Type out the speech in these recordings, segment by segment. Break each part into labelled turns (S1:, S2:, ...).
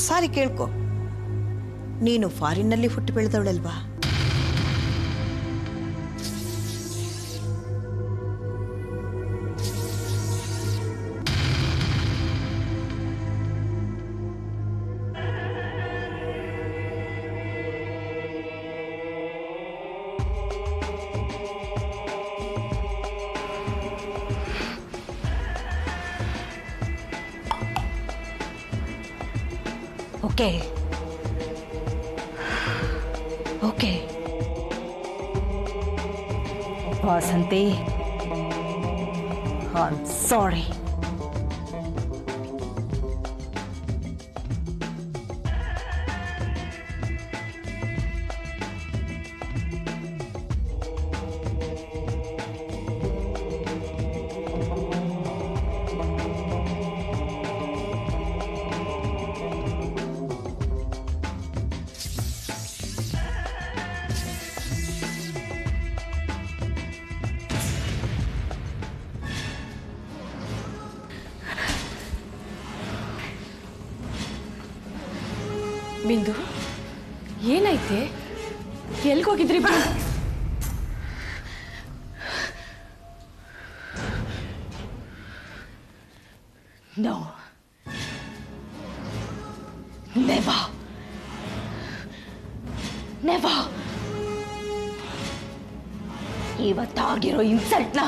S1: ಸಾರಿ ಕೇಳ್ಕೊ, ನೀನು ಫಾರಿನ್ನಲ್ಲಿ ಹುಟ್ಟು ಬೆಳೆದವಳಲ್ವಾ?
S2: Okay. Okay. Vasanti, I'm sorry.
S3: ಬಿಂದು, ಏನೈತೆ? ಎಲ್ಗೋಗಿದ್ರಿ? ಬಾ.
S2: No. Never. Never. ಇವತ್ತಾಗಿರೋ ಇನ್ಸಲ್ಟ್ನ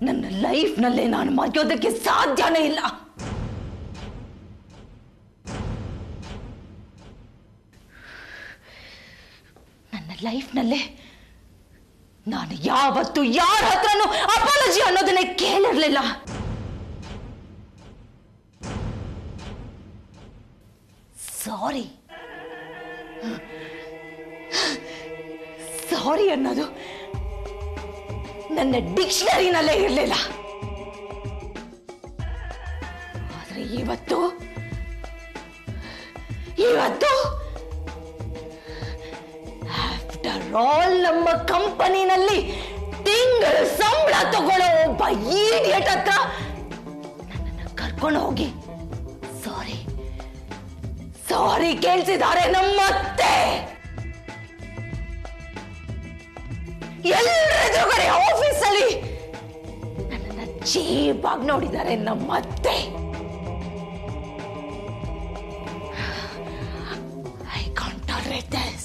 S2: ನನ್ನ ಲೈಫ್ನಲ್ಲೇ ನಾನು ಮರೆಯೋದಕ್ಕೆ ಸಾಧ್ಯನೇ ಇಲ್ಲ. ಲೈಫ್ನಲ್ಲೇ ನಾನು ಯಾವತ್ತು ಯಾರ ಹತ್ರನೂ ಅಪಾಲಜಿ ಅನ್ನೋದನ್ನೇ ಕೇಳಿರ್ಲಿಲ್ಲ. ಸಾರಿ ಸಾರಿ ಅನ್ನೋದು ನನ್ನ ಡಿಕ್ಷನರಿನಲ್ಲೇ ಇರಲಿಲ್ಲ. ಆದ್ರೆ ಇವತ್ತು ಆಲ್ ನಮ್ಮ ಕಂಪನಿನಲ್ಲಿ ತಿಂಗಳ ಸಂಬಳ ತಗೊಳ್ಳೋ ಒಬ್ಬ ಈಡಿಯಟ್ ಹತ್ರ ನನ್ನನ್ನು ಕರ್ಕೊಂಡು ಹೋಗಿ ಸಾರಿ ಕೇಳಿಸಿದ್ದಾರೆ ನಮ್ಮತ್ತೆ. ಎಲ್ಲರೆದುರುಗಡೆ ಆಫೀಸಲ್ಲಿ ನನ್ನನ್ನು ಚೀಪಾಗಿ ನೋಡಿದ್ದಾರೆ ನಮ್ಮತ್ತೆ. I can't tolerate this.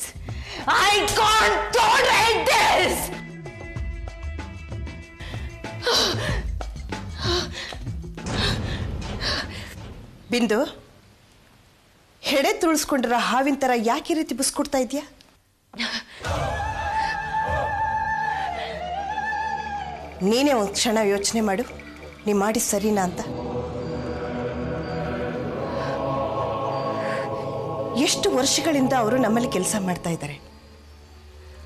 S2: I can't tolerate this!
S1: ಬಿಂದು, ಹೆಡೆ ತುಳಿಸ್ಕೊಂಡಿರೋ ಹಾವಿನ ಥರ ಯಾಕೆ ರೀತಿ ಬುಸ್ಕೊಡ್ತಾ ಇದೆಯಾ? ನೀನೇ ಒಂದು ಕ್ಷಣ ಯೋಚನೆ ಮಾಡು, ನೀ ಮಾಡಿ ಸರಿನಾ ಅಂತ. ಎಷ್ಟು ವರ್ಷಗಳಿಂದ ಅವರು ನಮ್ಮಲ್ಲಿ ಕೆಲಸ ಮಾಡ್ತಾ ಇದ್ದಾರೆ.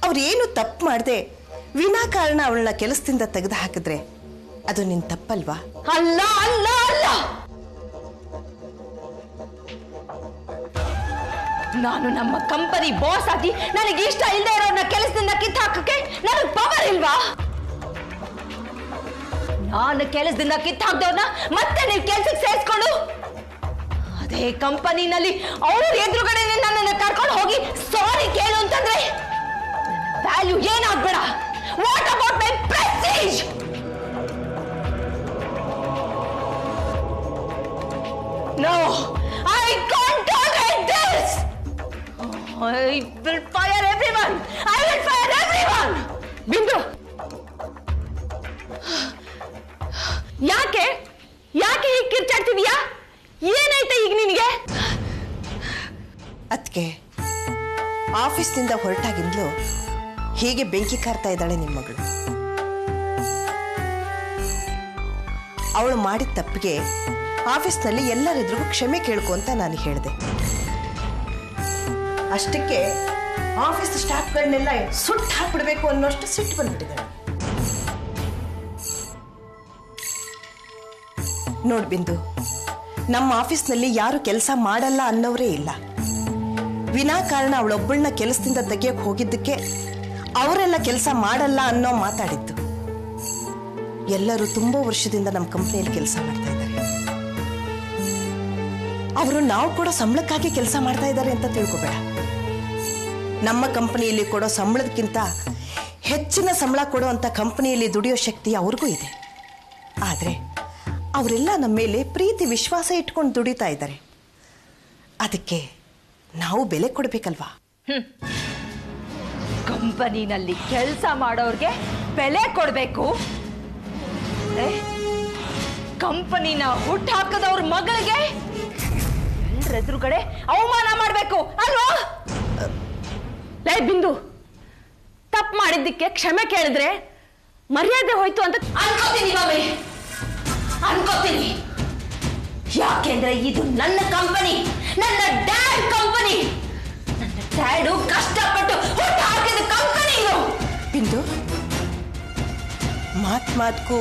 S1: ಅವ್ರೇನು ತಪ್ಪು ಮಾಡದೆ ವಿನಾಕಾರಣ ಅವಳನ್ನ ಕೆಲಸದಿಂದ ತೆಗೆದು ಹಾಕಿದ್ರೆ ಅದು ನಿನ್ ತಪ್ಪಲ್ವಾ?
S2: ಅಲ್ಲ ಅಲ್ಲ ಅಲ್ಲ, ನಾನು ನಮ್ಮ ಕಂಪನಿ ಬಾಸ್ ಆಗಿ ನನಗೆ ಇಷ್ಟ ಇಲ್ಲದೆ ಇರೋನ್ನ ಕೆಲಸದಿಂದ ಕಿತ್ತು ಹಾಕಕ್ಕೆ ನನಗೆ ಪವರ್ ಇಲ್ವಾ? ನಾನು ಕೆಲಸದಿಂದ ಕಿತ್ತು ಹಾಕ್ದವ್ರನ್ನ ಮತ್ತೆ ನೀವು ಕೆಲಸಕ್ಕೆ ಸೇರಿಸ್ಕೊಂಡು ಅದೇ ಕಂಪನಿನಲ್ಲಿ ಅವ್ರ ಎದುರುಗಡೆ ನನ್ನನ್ನು ಕರ್ಕೊಂಡು ಹೋಗಿ ಸಾರಿ ಕೇಳು ಅಂತಂದ್ರೆ ವ್ಯಾಲ್ಯೂ ಏನಾಗ್ಬೇಡ. What about my prestige? No, I can't tolerate this. I will fire everyone. I will fire everyone. ಬಿಂದು, ಯಾಕೆ ಹೀಗೆ ಕಿರ್ಚಾಡ್ತಿದ್ಯಾ? ಏನಾಯ್ತಾ ಈಗ ನಿನಗೆ?
S1: ಅದಕ್ಕೆ ಆಫೀಸ್ನಿಂದ ಹೊರಟಾಗಿಂದಲೂ ಹೀಗೆ ಬೆಂಕಿ ಕಾರ್ತಾ ಇದ್ದಾಳೆ ನಿಮ್ಮ ಮಗಳು. ಅವಳು ಮಾಡಿದ ತಪ್ಪಿಗೆ ಆಫೀಸ್ನಲ್ಲಿ ಎಲ್ಲರೆದುರಿಗೂ ಕ್ಷಮೆ ಕೇಳ್ಕೊ ಅಂತ ನಾನು ಹೇಳಿದೆ. ಅಷ್ಟಕ್ಕೆ ಆಫೀಸ್ ಸ್ಟಾಫ್ಗಳನ್ನೆಲ್ಲ ಸುಟ್ಟು ಹಾಕ್ಬಿಡ್ಬೇಕು ಅನ್ನೋಷ್ಟು ಸಿಟ್ಟು ಬಂದ್ಬಿಟ್ಟಿದ್ದಾಳೆ. ನೋಡ್ ಬಿಂದು, ನಮ್ಮ ಆಫೀಸ್ನಲ್ಲಿ ಯಾರು ಕೆಲಸ ಮಾಡಲ್ಲ ಅನ್ನೋರೇ ಇಲ್ಲ. ವಿನಾಕಾರಣ ಅವಳೊಬ್ಬಳನ್ನ ಕೆಲಸದಿಂದ ತೆಗಿಯಕ್ಕೆ ಹೋಗಿದ್ದಕ್ಕೆ ಅವರೆಲ್ಲ ಕೆಲಸ ಮಾಡಲ್ಲ ಅನ್ನೋ ಮಾತಾಡಿದ್ದು. ಎಲ್ಲರೂ ತುಂಬಾ ವರ್ಷದಿಂದ ನಮ್ಮ ಕಂಪ್ನಿಯಲ್ಲಿ ಕೆಲಸ ಮಾಡ್ತಾ ಇದ್ದಾರೆ. ಅವರು ನಾವು ಕೊಡೋ ಸಂಬಳಕ್ಕಾಗಿ ಕೆಲಸ ಮಾಡ್ತಾ ಇದ್ದಾರೆ ಅಂತ ತಿಳ್ಕೊಬೇಡ. ನಮ್ಮ ಕಂಪನಿಯಲ್ಲಿ ಕೊಡೋ ಸಂಬಳದಕ್ಕಿಂತ ಹೆಚ್ಚಿನ ಸಂಬಳ ಕೊಡೋ ಅಂತ ಕಂಪನಿಯಲ್ಲಿ ದುಡಿಯೋ ಶಕ್ತಿ ಅವ್ರಿಗೂ ಇದೆ. ಆದರೆ ಅವರೆಲ್ಲ ನಮ್ಮ ಮೇಲೆ ಪ್ರೀತಿ ವಿಶ್ವಾಸ ಇಟ್ಕೊಂಡು ದುಡಿತಾ ಇದ್ದಾರೆ. ಅದಕ್ಕೆ ನಾವು ಬೆಲೆ ಕೊಡಬೇಕಲ್ವಾ?
S2: ಕಂಪನಿನಲ್ಲಿ ಕೆಲಸ ಮಾಡೋರ್ಗೆ ಬೆಲೆ ಕೊಡಬೇಕು, ಕಂಪನಿನ ಹುಟ್ಟು ಹಾಕದವ್ರ ಮಗಳಿಗೆ ಎಲ್ಲರ ಎದುರುಗಡೆ ಅವಮಾನ ಮಾಡಬೇಕು ಅಲ್ವಾ?
S3: ಲೇ ಬಿಂದು, ತಪ್ಪು ಮಾಡಿದ್ದಕ್ಕೆ ಕ್ಷಮೆ ಕೇಳಿದ್ರೆ ಮರ್ಯಾದೆ ಹೋಯ್ತು ಅಂತ
S2: ಅನ್ಕೋತೀನಿ ಮಾಮಿ, ಅನ್ಕೋತೀನಿ. ಯಾಕೆಂದ್ರೆ ಇದು ನನ್ನ ಕಂಪನಿ, ನನ್ನ ಡ್ಯಾಡ್ ಕಂಪನಿ. ನನ್ನ ಡ್ಯಾಡು ಕಷ್ಟಪಟ್ಟು ಹುಟ್ಟು ಹಾಕಿದ ಕಂಪನಿ ಇದು.
S1: ಬಿಂದು, ಮಾತ್ಗೂ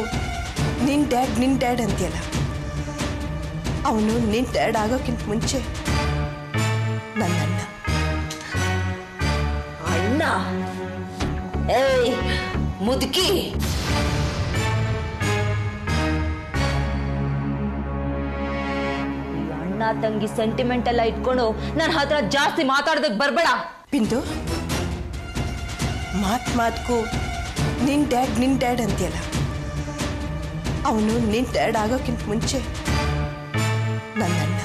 S1: ನಿನ್ ಡ್ಯಾಡ್ ಅಂತೀಯಲ್ಲ, ಅವನು ನಿನ್ ಡ್ಯಾಡ್ ಆಗೋಕ್ಕಿಂತ ಮುಂಚೆ ನನ್ನ ಅಣ್ಣ.
S2: ಅಣ್ಣ? ಏಯ್ ಮುದುಕಿ, ಅಣ್ಣ ತಂಗಿ ಸೆಂಟಿಮೆಂಟ್ ಎಲ್ಲ ಇಟ್ಕೊಂಡು ನನ್ನ ಹತ್ರ ಜಾಸ್ತಿ ಮಾತಾಡೋದಕ್ಕೆ ಬರ್ಬೇಡ.
S1: ಬಿಂದು, ಮಾತ್ಗೂ ನಿನ್ ಡ್ಯಾಡ್ ಅಂತೀಯಲ್ಲ, ಅವನು ನಿನ್ ಡ್ಯಾಡ್ ಆಗೋಕ್ಕಿಂತ ಮುಂಚೆ ನನ್ನ ಅಣ್ಣ.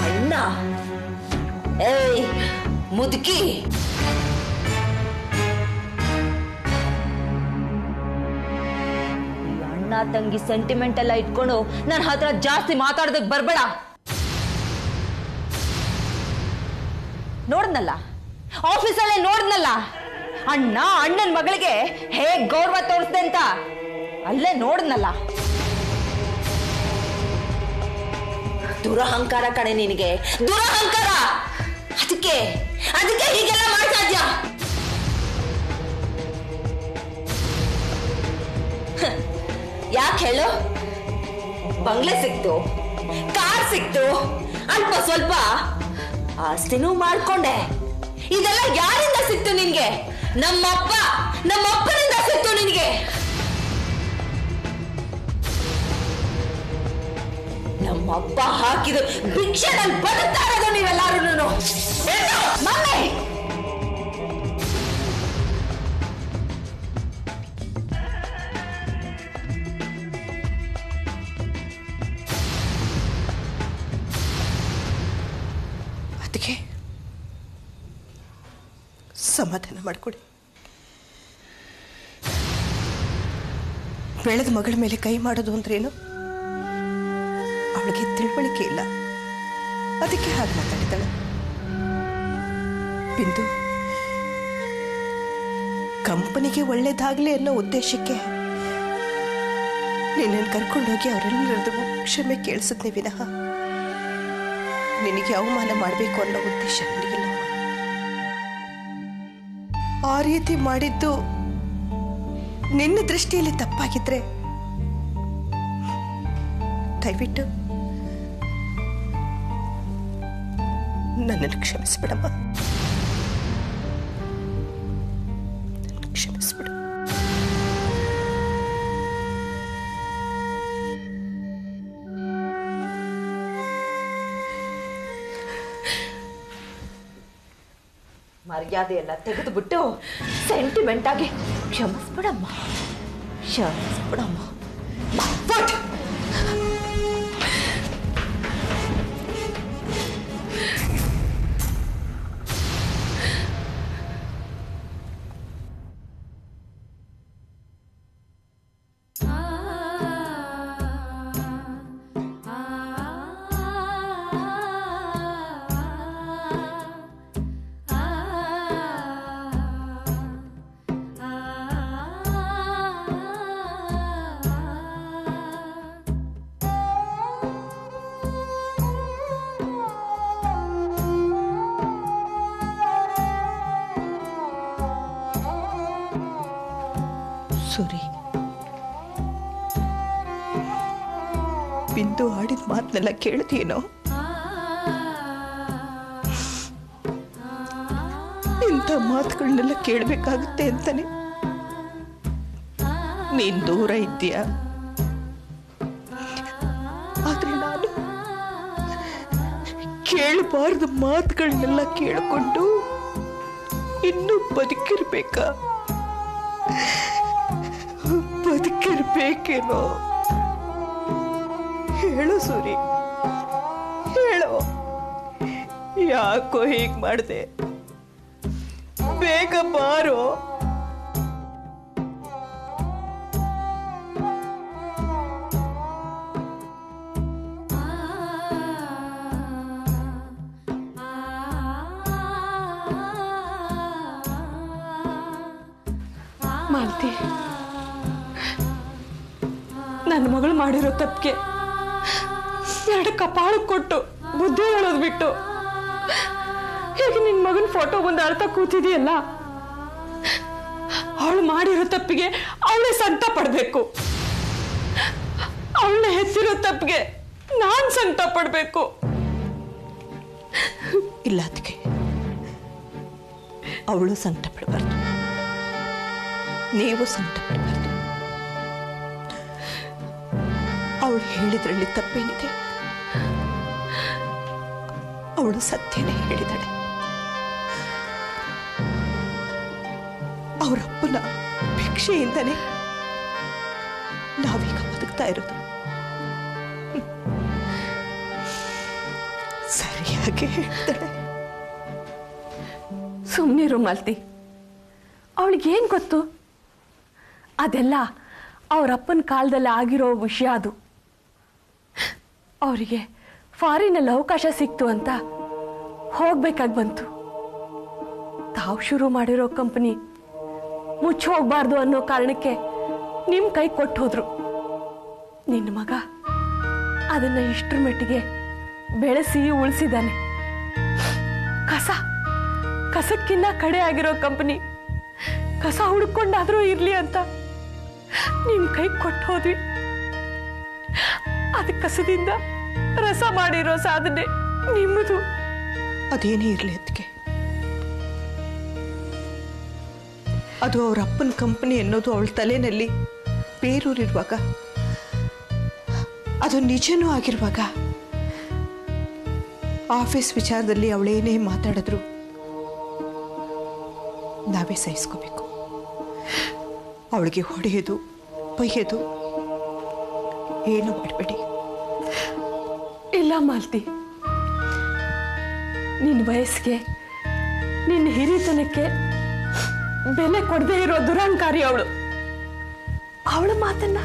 S2: ಅಣ್ಣ? ಏಯ್ ಮುದುಕಿ, ಅಣ್ಣ ತಂಗಿ ಸೆಂಟಿಮೆಂಟ್ ಎಲ್ಲ ಇಟ್ಕೊಂಡು ನನ್ನ ಹತ್ರ ಜಾಸ್ತಿ ಮಾತಾಡೋದಕ್ಕೆ ಬರ್ಬೇಡ. ನೋಡ್ನಲ್ಲ, ಆಫೀಸಲ್ಲೇ ನೋಡ್ನಲ್ಲ, ಅಣ್ಣನ ಮಗಳಿಗೆ ಹೇಗ್ ಗೌರವ ತೋರಿಸ್ದೆ ಅಂತ ಅಲ್ಲೇ ನೋಡ್ನಲ್ಲ. ದುರಹಂಕಾರ ಕಣೆ ನಿನಗೆ, ದುರಹಂಕಾರ. ಅದಕ್ಕೆ ಹೀಗೆಲ್ಲ ಮಾಡ್ತಾ ಇದ್ಯಾ? ಯಾಕೆ ಹೇಳು? ಬಂಗ್ಲೆ ಸಿಕ್ತು, ಕಾರ್ ಸಿಕ್ತು, ಅಲ್ಪ ಸ್ವಲ್ಪ ಆಸ್ತಿನೂ ಮಾಡ್ಕೊಂಡೆ. ಇದೆಲ್ಲ ಯಾರಿಂದ ಸಿಕ್ತು ನಿನ್ಗೆ? ನಮ್ಮಪ್ಪನಿಂದ ಸಿಕ್ತು ನಿನ್ಗೆ. ನಮ್ಮಪ್ಪ ಹಾಕಿದ ಭಿಕ್ಷೆನಲ್ಲಿ ಬದುಕ್ತಾ ಇರೋದು ನೀವೆಲ್ಲರೂ. ಮಮ್ಮಿ,
S1: ಅದಕ್ಕೆ ಸಮಾಧಾನ ಮಾಡಿಕೊಡಿ. ಬೆಳೆದ ಮಗಳ ಮೇಲೆ ಕೈ ಮಾಡೋದು ಅಂದ್ರೇನು? ಅವಳಿಗೆ ತಿಳುವಳಿಕೆ ಇಲ್ಲ, ಅದಕ್ಕೆ ಹಾಗೆ ಮಾತಾಡಿದ್ದಾಳೆ. ಬಿಂದು, ಕಂಪನಿಗೆ ಒಳ್ಳೇದಾಗ್ಲಿ ಅನ್ನೋ ಉದ್ದೇಶಕ್ಕೆ ನಿನ್ನನ್ನು ಕರ್ಕೊಂಡೋಗಿ ಅವರೆಲ್ಲರದು ಕ್ಷಮೆ ಕೇಳಿಸಿದ್ನಿ ವಿನಃ ನಿನಗೆ ಅವಮಾನ ಮಾಡಬೇಕು ಅನ್ನೋ ಉದ್ದೇಶ ನನಗಿಲ್ಲ. ಆ ರೀತಿ ಮಾಡಿದ್ದು ನಿನ್ನ ದೃಷ್ಟಿಯಲ್ಲಿ ತಪ್ಪಾಗಿದ್ರೆ ದಯವಿಟ್ಟು ನನ್ನನ್ನು ಕ್ಷಮಿಸ್ಬಿಡಮ್ಮ, ಕ್ಷಮಿಸ್ಬಿಡು.
S2: ಮರ್ಯಾದೆ ಎಲ್ಲ ತೆಗೆದುಬಿಟ್ಟು ಸೆಂಟಿಮೆಂಟ್ ಆಗಿ ಕ್ಷಮಿಸ್ಬಿಡಮ್ಮ.
S1: ಸೂರಿ, ಬಿಂದು ಆಡಿದ ಮಾತನ್ನೆಲ್ಲ ಕೇಳ್ತೀನೋ? ಇಂಥ ಮಾತುಗಳನ್ನೆಲ್ಲ ಕೇಳಬೇಕಾಗುತ್ತೆ ಅಂತಾನೆ ನೀನ್ ದೂರ ಇದ್ದೀಯ. ಆದ್ರೆ ನಾನು ಕೇಳಬಾರ್ದ ಮಾತುಗಳನ್ನೆಲ್ಲ ಕೇಳಿಕೊಂಡು ಇನ್ನೂ ಬದುಕಿರ್ಬೇಕಾ? ಬದುಕಿರ್ಬೇಕೇನೋ? ಹೇಳು ಸೂರಿ, ಹೇಳೋ. ಯಾಕೋ ಹೀಗ್ ಮಾಡ್ದೆ? ಬೇಗ ಬಾರೋ.
S3: ಮಾಲ್ತಿ, ನನ್ನ ಮಗಳು ಮಾಡಿರೋ ತಪ್ಪಿಗೆ ಎರಡು ಕಪಾಳಕ್ಕೆ ಕೊಟ್ಟು ಬುದ್ಧಿ ಹೇಳೋದು ಬಿಟ್ಟು ಹೇಗೆ ನಿನ್ ಮಗನ ಫೋಟೋ ಮುಂದೆ ಅಳ್ತಾ ಕೂತಿದೆಯಲ್ಲ, ಅವಳು ಮಾಡಿರೋ ತಪ್ಪಿಗೆ ಅವಳೇ ಸಂಕಟ ಪಡ್ಬೇಕು. ಅವಳನ್ನ ಹೆತ್ತಿರೋ ತಪ್ಪಿಗೆ ನಾನ್ ಸಂಕಟ ಪಡ್ಬೇಕು.
S1: ಇಲ್ಲ ಅದಕ್ಕೆ ಅವಳು ಸಂಕಟ ಪಡಬಾರ್ದು, ನೀವು ಸಂಕಟ ಪಡಬಾರ್ದು. ಅವಳು ಹೇಳಿದ್ರಲ್ಲಿ ತಪ್ಪೇನಿದೆ? ಅವಳು ಸತ್ಯನೇ ಹೇಳಿದಾಳೆ. ಅವರಪ್ಪನ ಭಿಕ್ಷೆಯಿಂದನೇ ನಾವೀಗ ಬದುಕ್ತಾ ಇರೋದು. ಸರಿಯಾಗಿ ಹೇಳ್ತಾಳೆ.
S3: ಸುಮ್ಮನಿರು ಮಾಲ್ತಿ, ಅವಳಿಗೇನು ಗೊತ್ತು? ಅದೆಲ್ಲ ಅವರಪ್ಪನ ಕಾಲದಲ್ಲಿ ಆಗಿರೋ ವಿಷಯ. ಅದು ಅವರಿಗೆ ಫಾರಿನಲ್ಲಿ ಅವಕಾಶ ಸಿಕ್ತು ಅಂತ ಹೋಗ್ಬೇಕಾಗಿ ಬಂತು. ತಾವು ಶುರು ಮಾಡಿರೋ ಕಂಪನಿ ಮುಚ್ಚಿ ಹೋಗ್ಬಾರ್ದು ಅನ್ನೋ ಕಾರಣಕ್ಕೆ ನಿಮ್ಮ ಕೈ ಕೊಟ್ಟು ಹೋದ್ರು. ನಿನ್ನ ಮಗ ಅದನ್ನ ಇಷ್ಟರ ಮಟ್ಟಿಗೆ ಬೆಳೆಸಿ ಉಳಿಸಿದಾನೆ. ಕಸಕ್ಕಿನ್ನ ಕಡೆ ಆಗಿರೋ ಕಂಪನಿ ಕಸ ಹುಡ್ಕೊಂಡಾದ್ರೂ ಇರ್ಲಿ ಅಂತ ನಿಮ್ ಕೈ ಕೊಟ್ಟು ಹೋದ್ವಿ. ಅದ ಕಸದಿಂದ ರಸ ಮಾಡಿರೋ ಸಾಧನೆ ನಿಮ್ಮದು.
S1: ಅದೇನೇ ಇರ್ಲಿ ಅದಕ್ಕೆ, ಅದು ಅವ್ರ ಅಪ್ಪನ ಕಂಪನಿ ಅನ್ನೋದು ಅವಳ ತಲೆನಲ್ಲಿ ಬೇರೂರಿರುವಾಗ, ಅದು ನಿಜನೂ ಆಗಿರುವಾಗ, ಆಫೀಸ್ ವಿಚಾರದಲ್ಲಿ ಅವಳೇನೇ ಮಾತಾಡಿದ್ರು ನಾವೇ ಸಹಿಸ್ಕೋಬೇಕು. ಅವಳಿಗೆ ಹೊಡೆಯೋದು ಬೈಯೋದು ಏನು ಮಾಡಬೇಡಿ.
S3: ಇಲ್ಲ ಮಾಲ್ತಿ, ನಿನ್ನ ವಯಸ್ಸಿಗೆ ನಿನ್ನ ಹಿರಿತನಕ್ಕೆ ಬೆಲೆ ಕೊಡದೇ ಇರೋ ದುರಹಂಕಾರಿ ಅವಳು. ಅವಳ ಮಾತನ್ನ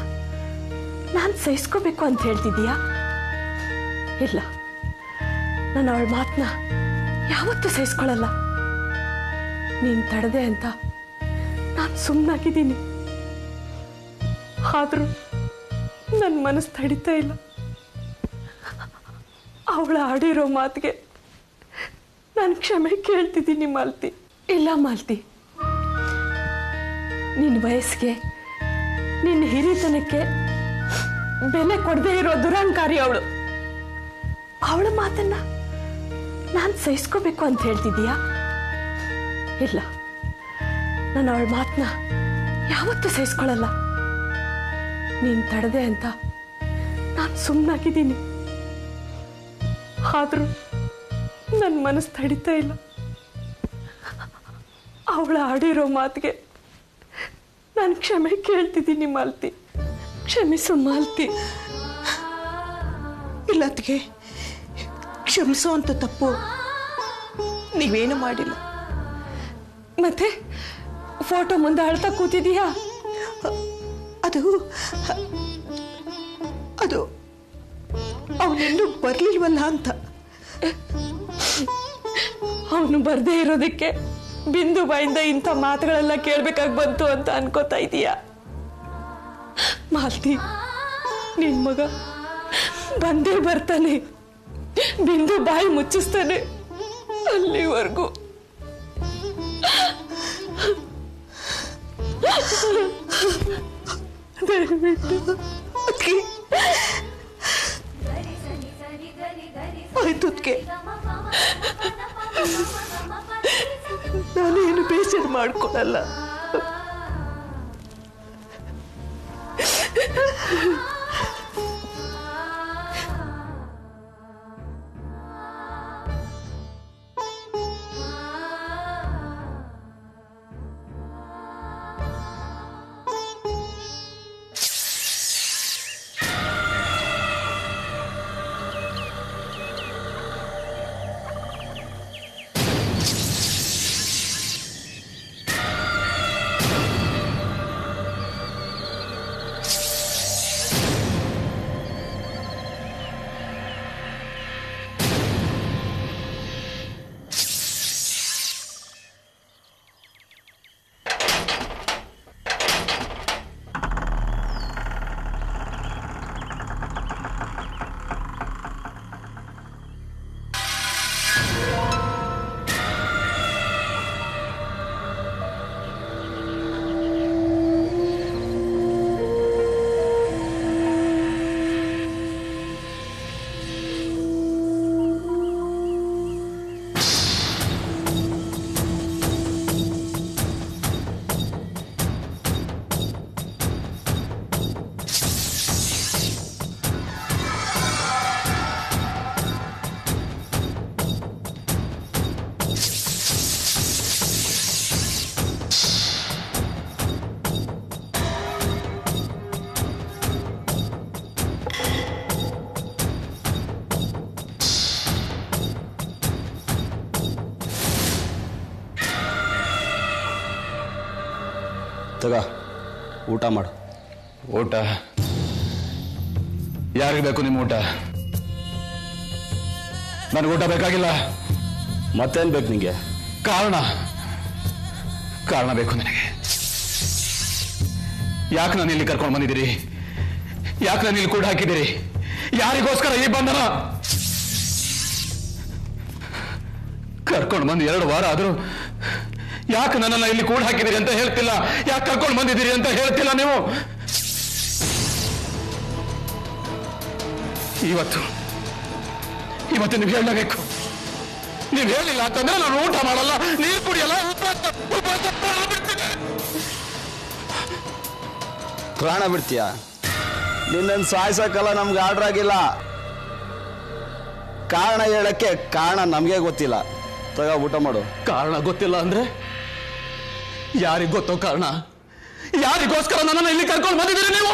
S3: ನಾನು ಸಹಿಸ್ಕೋಬೇಕು ಅಂತ ಹೇಳ್ತಿದ್ದೀಯಾ? ಇಲ್ಲ, ನಾನು ಅವಳ ಮಾತನ್ನ ಯಾವತ್ತೂ ಸಹಿಸ್ಕೊಳ್ಳಲ್ಲ. ನೀನು ತಡೆದೆ ಅಂತ ನಾನು ಸುಮ್ಮನಾಗಿದ್ದೀನಿ. ಆದರೂ ನನ್ನ ಮನಸ್ಸು ತಡಿತಾ ಇಲ್ಲ. ಅವಳ ಆಡಿರೋ ಮಾತಿಗೆ ನಾನು ಕ್ಷಮೆ ಕೇಳ್ತಿದ್ದೀನಿ ಮಾಲ್ತಿ. ಇಲ್ಲ ಮಾಲ್ತಿ, ನಿನ್ನ ವಯಸ್ಸಿಗೆ ನಿನ್ನ ಹಿರಿತನಕ್ಕೆ ಬೆಲೆ ಕೊಡದೇ ಇರೋ ದುರಹಂಕಾರಿ ಅವಳು. ಅವಳ ಮಾತನ್ನ ನಾನು ಸಹಿಸ್ಕೋಬೇಕು ಅಂತ ಹೇಳ್ತಿದ್ದೀಯಾ? ಇಲ್ಲ, ನಾನು ಅವಳ ಮಾತನ್ನ ಯಾವತ್ತೂ ಸಹಿಸ್ಕೊಳ್ಳಲ್ಲ. ನೀನು ತಡೆದೆ ಅಂತ ನಾನು ಸುಮ್ಮನಾಗಿದ್ದೀನಿ. ಆದರೂ ನನ್ನ ಮನಸ್ಸು ತಡಿತಾ ಇಲ್ಲ. ಅವಳ ಆಡಿರೋ ಮಾತಿಗೆ ನಾನು ಕ್ಷಮೆ ಕೇಳ್ತಿದ್ದೀನಿ ಮಾಲ್ತಿ. ಕ್ಷಮಿಸು ಮಾಲ್ತಿ.
S1: ಇಲ್ಲ ಅದಕ್ಕೆ ಕ್ಷಮಿಸೋ ಅಂತ ತಪ್ಪು ನೀವೇನು ಮಾಡಿಲ್ಲ.
S3: ಮತ್ತೆ ಫೋಟೋ ಮುಂದೆ ಅಳ್ತಾ ಕೂತಿದೀಯಾ?
S1: ಅದು ಅದು ಅವನಿನ್ನೂ ಬರ್ಲಿಲ್ವಲ್ಲ ಅಂತ.
S3: ಅವನು ಬರ್ದೇ ಇರೋದಕ್ಕೆ ಬಿಂದು ಬಾಯಿಂದ ಇಂಥ ಮಾತುಗಳೆಲ್ಲ ಕೇಳ್ಬೇಕಾಗಿ ಬಂತು ಅಂತ ಅನ್ಕೋತಾ ಇದೀಯಾ? ಮಾಲ್ತಿ, ನಿನ್ ಮಗ ಬಂದೇ ಬರ್ತಾನೆ, ಬಿಂದು ಬಾಯಿ ಮುಚ್ಚಿಸ್ತಾನೆ. ಅಲ್ಲಿವರೆಗೂ ದಯವಿಟ್ಟು
S1: ಆಯ್ತು ಅದಕ್ಕೆ ನಾನೇನು ಬೇಸರ ಮಾಡ್ಕೊಳಲ್ಲ.
S4: ತಗ ಊಟ ಮಾಡು.
S5: ಊಟ ಯಾರಿಗೆ ಬೇಕು ನಿಮ್ಮ ಊಟ? ನನಗೆ ಊಟ ಬೇಕಾಗಿಲ್ಲ.
S4: ಮತ್ತೇನು ಬೇಕು ನಿಂಗೆ?
S5: ಕಾರಣ ಬೇಕು ನನಗೆ. ಯಾಕೆ ನಾನು ಇಲ್ಲಿ ಕರ್ಕೊಂಡು ಬಂದಿದ್ದೀರಿ? ಯಾಕೆ ನಾನು ಇಲ್ಲಿ ಕೂಡ ಹಾಕಿದ್ದೀರಿ? ಯಾರಿಗೋಸ್ಕರ ಈ ಬಂಧನ? ಕರ್ಕೊಂಡು ಬಂದು 2 ವಾರ ಆದರೂ ಯಾಕೆ ನನ್ನನ್ನು ಇಲ್ಲಿ ಕೂಡ ಹಾಕಿದ್ದೀರಿ ಅಂತ ಹೇಳ್ತಿಲ್ಲ. ಯಾಕೆ ಕರ್ಕೊಂಡು ಬಂದಿದ್ದೀರಿ ಅಂತ ಹೇಳ್ತಿಲ್ಲ ನೀವು. ಇವತ್ತು ನೀವು ಹೇಳಬೇಕು. ನೀವು ಹೇಳಿಲ್ಲ ಅಂತಂದ್ರೆ ನಾನು ಊಟ ಮಾಡಲ್ಲ, ನೀರು ಕುಡಿಯಲ್ಲ,
S4: ಪ್ರಾಣ ಬಿಡ್ತೀಯ? ನಿನ್ನನ್ನು ಸಾಯಿಸೋಕ್ಕಲ್ಲ ನಮ್ಗೆ ಆರ್ಡರ್ ಆಗಿಲ್ಲ. ಕಾರಣ ಹೇಳಕ್ಕೆ ಕಾರಣ ನಮಗೆ ಗೊತ್ತಿಲ್ಲ. ತಗ ಊಟ ಮಾಡು.
S5: ಕಾರಣ ಗೊತ್ತಿಲ್ಲ ಅಂದ್ರೆ ಯಾರಿಗೆ ಗೊತ್ತೋ ಕಾರಣ? ಯಾರಿಗೋಸ್ಕರ ನನ್ನನ್ನು ಇಲ್ಲಿ ಕರ್ಕೊಂಡು ಬಂದಿದ್ದೀರಿ ನೀವು?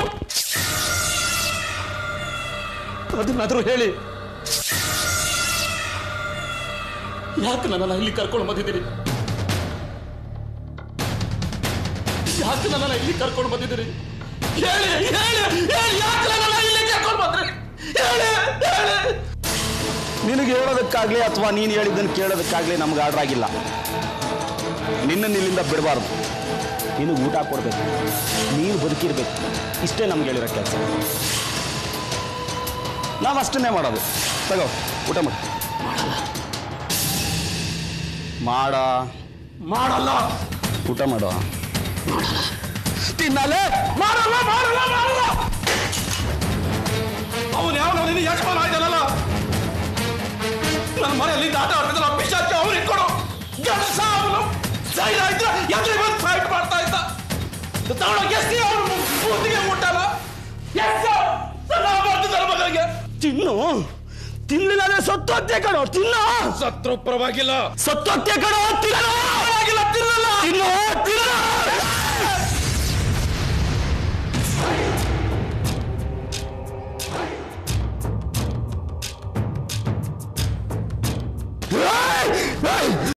S5: ಅದನ್ನಾದ್ರೂ ಹೇಳಿ. ಯಾಕೆ ನನ್ನನ್ನು ಇಲ್ಲಿ ಕರ್ಕೊಂಡು ಬಂದಿದ್ದೀರಿ? ಯಾಕೆ ನನ್ನನ್ನು ಇಲ್ಲಿ ಕರ್ಕೊಂಡು ಬಂದಿದ್ದೀರಿ? ಹೇಳಿ ಹೇಳಿ ಹೇಳಿ, ಯಾಕೆ ನನ್ನನ್ನು ಇಲ್ಲಿ ಕರ್ಕೊಂಡು ಬಂದ್ರಿ? ಹೇಳಿ ಹೇಳಿ.
S4: ನಿನಗೆ ಹೇಳೋದಕ್ಕಾಗ್ಲಿ ಅಥವಾ ನೀನು ಹೇಳಿದ್ದನ್ನು ಕೇಳೋದಕ್ಕಾಗ್ಲಿ ನಮ್ಗೆ ಆರ್ಡರ್ ಆಗಿಲ್ಲ. ನಿನ್ನನ್ನು ಇಲ್ಲಿಂದ ಬಿಡಬಾರ್ದು. ನಿನಗೆ ಊಟ ಕೊಡ್ಬೇಕು, ನೀನು ಬದುಕಿರ್ಬೇಕು. ಇಷ್ಟೇ ನಮ್ಗೆ ಹೇಳಿರೋ ಕೆಲಸ. ನಾವು ಅಷ್ಟನ್ನೇ ಮಾಡೋದು. ತಗೋ ಊಟ ಮಾಡು.
S5: ಮಾಡಲ್ಲ.
S4: ಊಟ ಮಾಡು.
S5: ತಿನ್ನಲೇ ಮಾಡಲ್ಲ. ಅವನು ಯಾವ ನಿನ್ನ ಯಜಮಾನ ಆಯ್ತಾನಲ್ಲ, ನನ್ನ ಮನೆಯಲ್ಲಿ ಆಟ ಆಡ್ತಿದ್ದಲ್ಲ ಪಿಶಾಚಿ, ಅವ್ರು ಇಟ್ಕೊಡು. ಕೆಲಸ ಅವನು ಸೈಡ್ ಆಯ್ತು, ಎದುರು ಬಂದು ಫೈಟ್ ಮಾಡ್ತಾ ಇದ್ದ. ತಗೊಂಡೋಗಿ ಅವನು ಬೂದಿಗೆ ಮುಟ್ಟಲ್ಲ. ಮಗಳಿಗೆ
S4: ತಿನ್ನು. ತಿನ್ನಲಿಲ್ಲ ಅಂದ್ರೆ ಸತ್ತೋಗ್ತೆ ಕಣೋ. ತಿನ್ನು.
S5: ಸತ್ರು ಪರವಾಗಿಲ್ಲ,
S4: ಸತ್ತೋಗ್ತೆ ಕಣೋ.
S5: ಪರವಾಗಿಲ್ಲ, ತಿನ್ನಲ್ಲ.
S4: ತಿನ್ನು. ತಿನ್ನು. Ah!